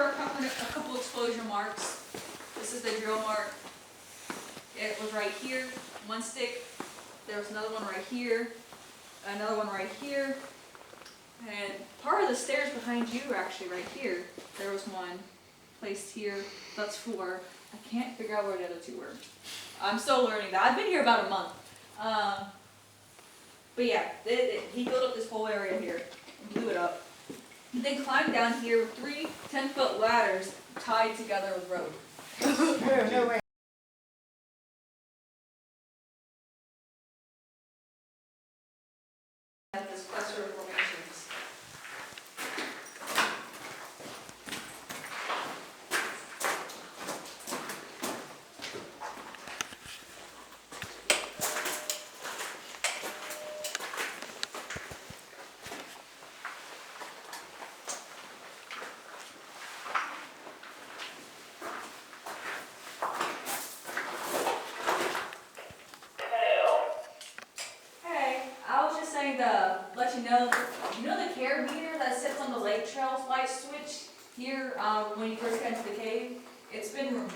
A couple explosion marks. This is the drill mark. It was right here, one stick. There was another one right here, another one right here, and part of the stairs behind you are actually right here. There was one placed here. That's 4. I can't figure out where the other 2 were. I'm still learning that. I've been here about a month. But yeah, he built up this whole area here, blew it up. They climbed down here with 3 10-foot ladders tied together with rope. No way. At this cluster of formations. To let you know the care meter that sits on the lake trail's light switch here when you first get into the cave? It's been removed.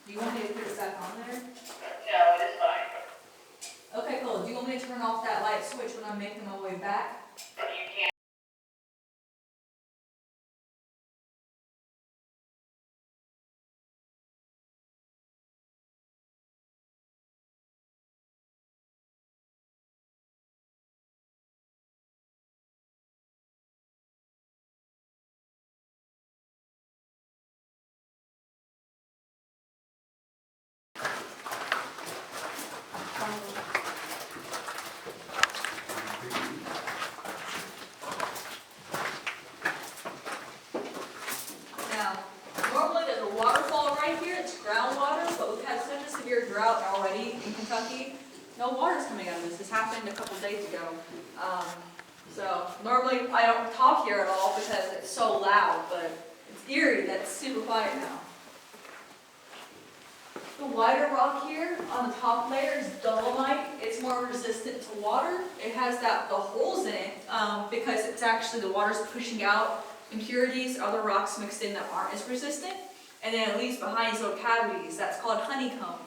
Do you want me to put it back on there? No, it is fine. Okay, cool. Do you want me to turn off that light switch when I'm making my way back? You can't. Now, normally there's a waterfall right here. It's groundwater, but we've had such a severe drought already in Kentucky. No water's coming out of this. This happened a couple days ago. So normally I don't talk here at all because it's so loud, but it's eerie that it's super quiet now. The wider rock here on the top layer is dolomite. It's more resistant to water. It has the holes in it because it's actually the water's pushing out impurities, other rocks mixed in that aren't as resistant. And then it leaves behind these little cavities. That's called honeycomb.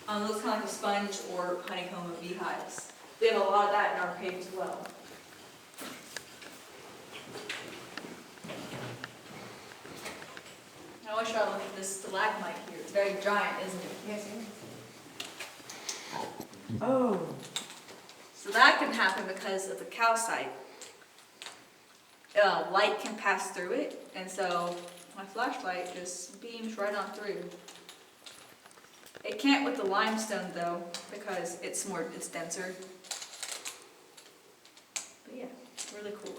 It looks kind of like a sponge or honeycomb of beehives. We have a lot of that in our cave as well. I wish I looked at this stalagmite here. It's very giant, isn't it? Yes, Oh. So that can happen because of the calcite. Light can pass through it, and so my flashlight just beams right on through. It can't with the limestone though, because it's denser. But yeah, really cool.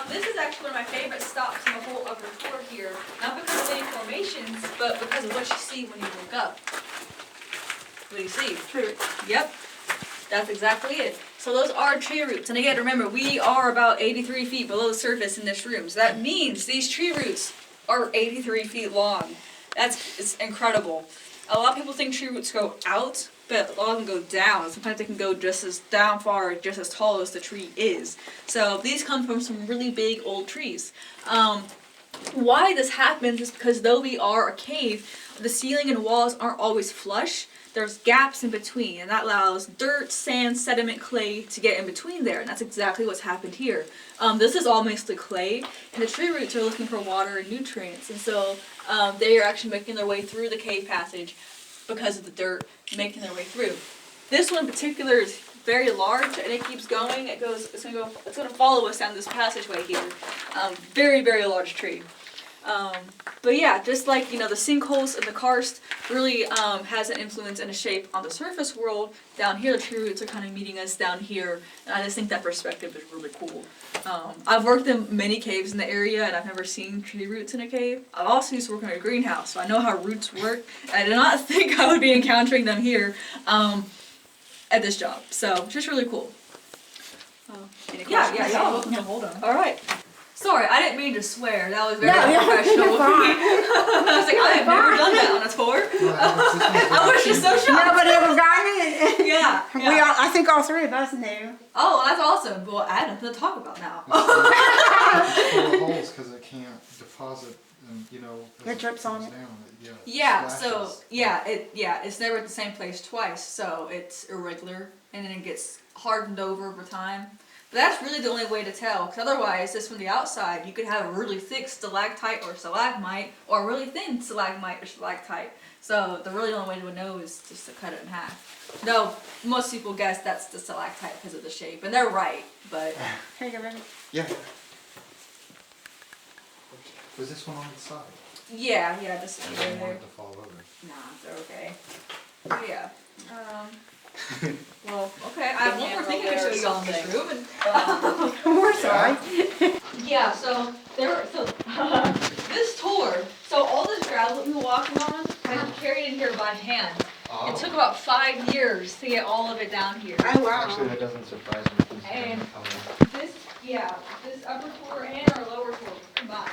This is actually one of my favorite stops in the whole upper tour here. Not because of any formations, but because of what you see when you look up. What do you see? Tree roots. Yep, that's exactly it. So those are tree roots. And again, remember, we are about 83 feet below the surface in this room. So that means these tree roots are 83 feet long. It's incredible. A lot of people think tree roots go out, but a lot of them go down. Sometimes they can go just as down far, just as tall as the tree is. So these come from some really big old trees. Why this happens is because though we are a cave, the ceiling and walls aren't always flush. There's gaps in between, and that allows dirt, sand, sediment, clay to get in between there, and that's exactly what's happened here. This is all mostly clay, and the tree roots are looking for water and nutrients, and so they are actually making their way through the cave passage because of the dirt making their way through. This one in particular is very large, and it keeps going. It's gonna follow us down this passageway here. Very, very large tree. But yeah, just like, the sinkholes and the karst really has an influence and a shape on the surface world, down here the tree roots are kind of meeting us down here, and I just think that perspective is really cool. I've worked in many caves in the area, and I've never seen tree roots in a cave. I've also used to work in a greenhouse, so I know how roots work. I did not think I would be encountering them here at this job, so just really cool. Any questions? Yeah, Y'all are welcome to hold them. All right. Sorry, I didn't mean to swear. That was very unprofessional. you're fine. I was like, I have never done that on a tour. I was just so shocked. Nobody ever got it. Yeah. I think all three of us knew. Oh, that's awesome. Well, I have nothing to talk about now. It's full of holes because it can't deposit, and as It drips on comes it. down, it Yeah. So splashes. it's never at the same place twice. So it's irregular, and then it gets hardened over time. But that's really the only way to tell, because otherwise, just from the outside, you could have a really thick stalactite or stalagmite, or a really thin stalagmite or stalactite. So the really only way to know is just to cut it in half. Though most people guess that's the stalactite because of the shape, and they're right. But Here you go, baby. Yeah. Was this one on the side? yeah, just I right didn't want there. it to fall over. Nah, they're okay. But yeah. Well, okay. I have one more thing to show you all in this room, and We're sorry. yeah. So this tour. So all this gravel that we were walking on, I had carried in here by hand. It took about 5 years to get all of it down here. Oh, wow. Actually, that doesn't surprise me. It's And color. this upper tour and our lower tour combined.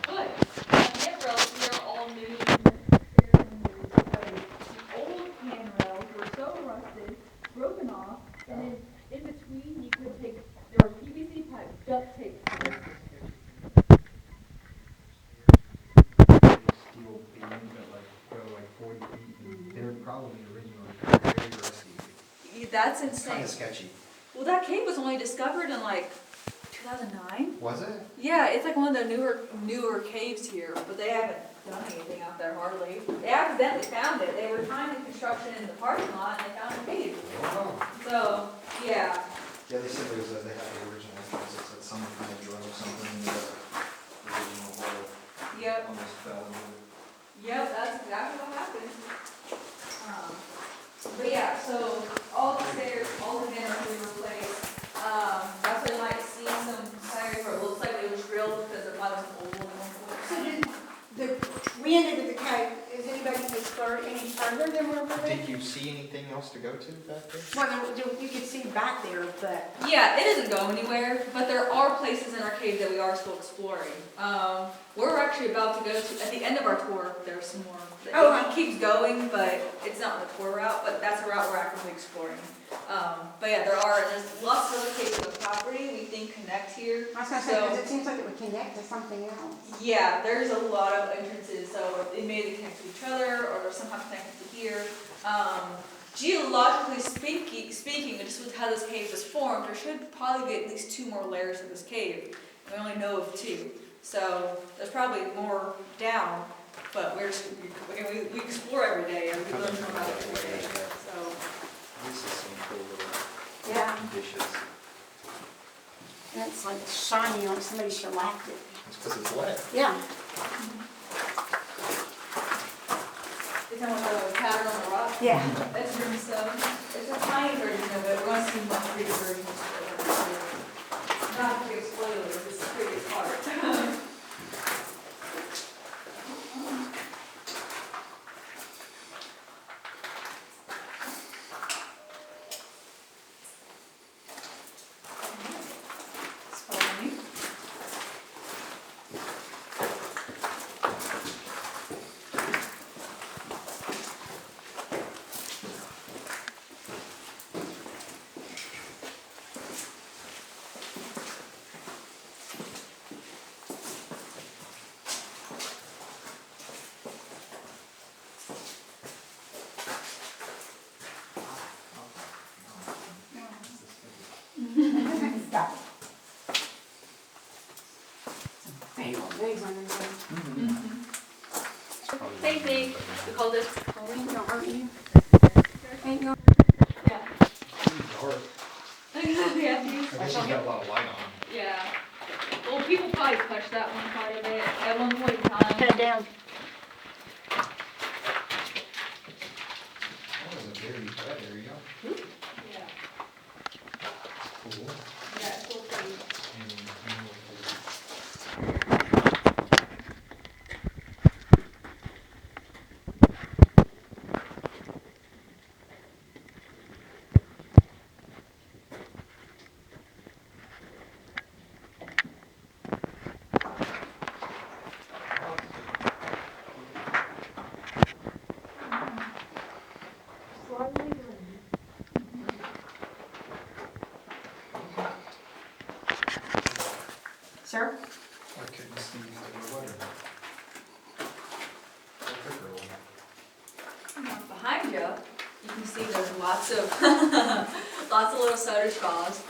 But the handrails here are all new. The old handrails were so rusted, broken off, and then in between you could take, there were PVC pipe duct tape. Steel beams that go 40 feet. And they're probably originally very rusty. That's It's kind insane. of sketchy. Well, that cave was only discovered in 2009. Was it? Yeah, it's like one of the newer caves here, but they haven't done anything out there hardly. They accidentally found it. They were trying to construction in the parking lot and they found a cave. Oh. So, yeah. Yeah, they said they had the original entrance. It said someone kind of drove something into the original hole. Yep. Almost fell into it. Yep, that's exactly what happened. But yeah, so all the stairs, all the handrails we replaced. That's why you might see some signs where it looks like it was drilled because there might have been old one. So we ended at the cave. Is anybody explored any further than where we're Did at? you see anything else to go to back there? Well, you could see back there, but Yeah, it doesn't go anywhere, but there are places in our cave that we are still exploring. We're actually about to go to, at the end of our tour, there's some more. It keeps going, but it's not the tour route, but that's a route we're actively exploring. But yeah, there's lots of other caves on the property we think connect here. I was gonna say, because it seems like it would connect to something else. Yeah, there's a lot of entrances, so it may connect to each other, or they're somehow connected to here. Geologically speaking, just with how this cave was formed, there should probably be at least 2 more layers of this cave. We only know of 2. So there's probably more down, but we explore every day, and we learn more about it every day. So This is some cool little Yeah. dishes. And it's like shiny on somebody shellacked it. It's because it's wet. Yeah. it's kind of a pattern on the rock. Yeah. That's brimstone. It's a tiny version of it. We're going to see much bigger versions. Not a big spoiler, this is the biggest part. Follow me. Stop. Big old legs on there. Same thing. We call this. Ain't gonna hurt you. Ain't gonna. Yeah. Dark. Yeah. I guess it's got a lot of light on. Yeah. Well, people probably probably touched that one quite a bit at one point in time. Head down. That was a very wet area. Yeah. Cool. Yeah, it's cool for you. Sir? I couldn't see the weather. Behind you, you can see there's lots of lots of little soda straws.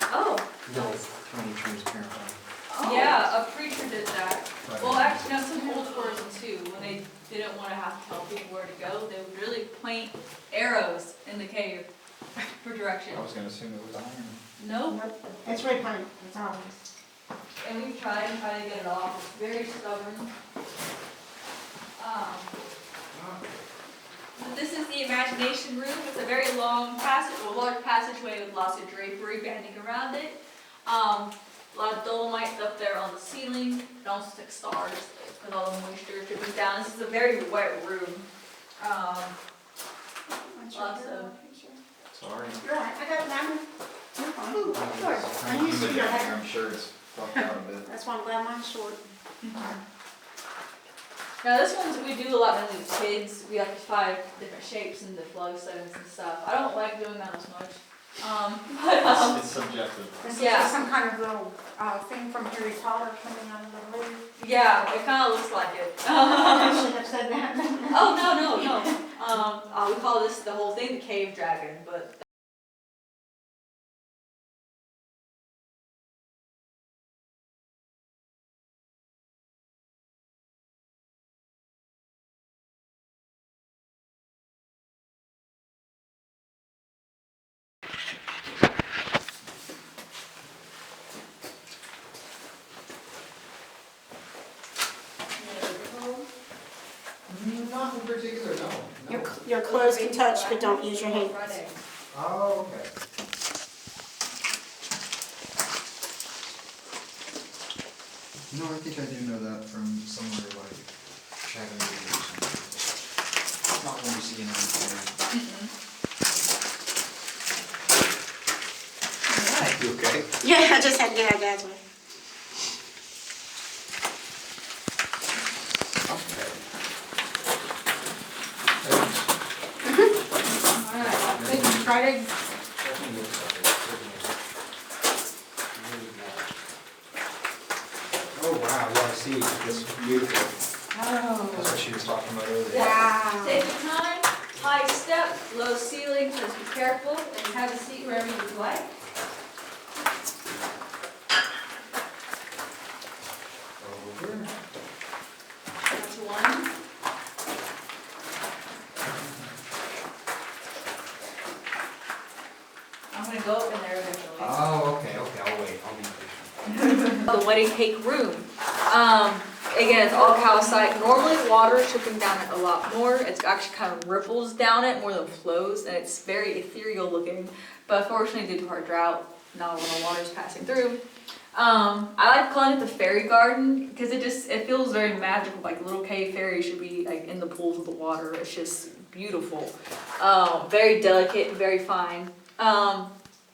Oh, Nice. Tiny transparent one. yeah, a preacher did that. Right. Well, actually, no, some old person too. When they didn't want to have to tell people where to go, they would really point arrows in the cave for direction. I was gonna assume it was iron. Nope. It's red paint, it's all. And we've tried and tried to get it off. It's very stubborn. But this is the imagination room. It's a very long passage, a large passageway with lots of drapery banding around it. A lot of dolomite up there on the ceiling. It almost like stars with all the moisture dripping down. This is a very wet room. Lots of. Sorry. You're right, I got mine. You're fine. Sure. I used to do that. I'm sure it's fucked out a bit. That's why I'm glad mine's short. Now this one's, we do a lot mainly with kids. We like to find different shapes and the flow settings and stuff. I don't like doing that as much. It's subjective. This is Yeah. just some kind of little thing from Harry Potter coming out of the roof. Yeah, it kind of looks like it. I shouldn't have said that. Oh, no. We call this the whole thing the cave dragon, but. Not in particular, no. Your clothes can touch, but don't use your hands. Oh, okay. No, I think I do know that from somewhere like Chatham or something. Not one you see in Alright. You okay? Yeah, I just had to get out of Dad's way. Alright. Try to. Oh, wow, yeah, I see. It's beautiful. Oh. That's what she was talking about earlier. Wow. Take your time, high step, low ceiling, just be careful, and have a seat wherever you would like. Over. That's one. I'm gonna go up in there eventually. Oh, okay, I'll wait. I'll be patient. The wedding cake room. Again, it's all calcite. Normally water is dripping down it a lot more. It's actually kind of ripples down it more than flows, and it's very ethereal looking. But unfortunately, due to our drought, not a lot of water is passing through. I like calling it the fairy garden because it feels very magical. Like a little cave fairy should be like in the pools of the water. It's just beautiful. Very delicate, very fine.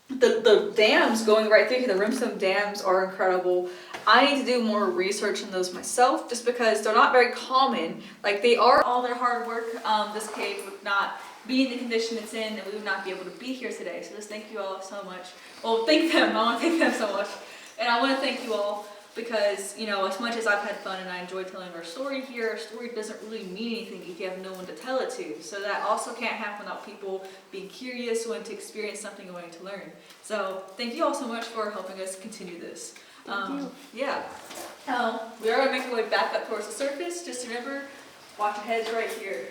The dams going right through here, the rimstone dams are incredible. I need to do more research on those myself just because they're not very common. Like they are all their hard work. This cave would not be in the condition it's in and we would not be able to be here today. So just thank you all so much. Well, thank them. I want to thank them so much. And I want to thank you all because, you know, as much as I've had fun and I enjoy telling our story here, our story doesn't really mean anything if you have no one to tell it to. So that also can't happen without people being curious, wanting to experience something, and wanting to learn. So thank you all so much for helping us continue this. Yeah. We are going to make our way back up towards the surface. Just remember, watch your heads right here.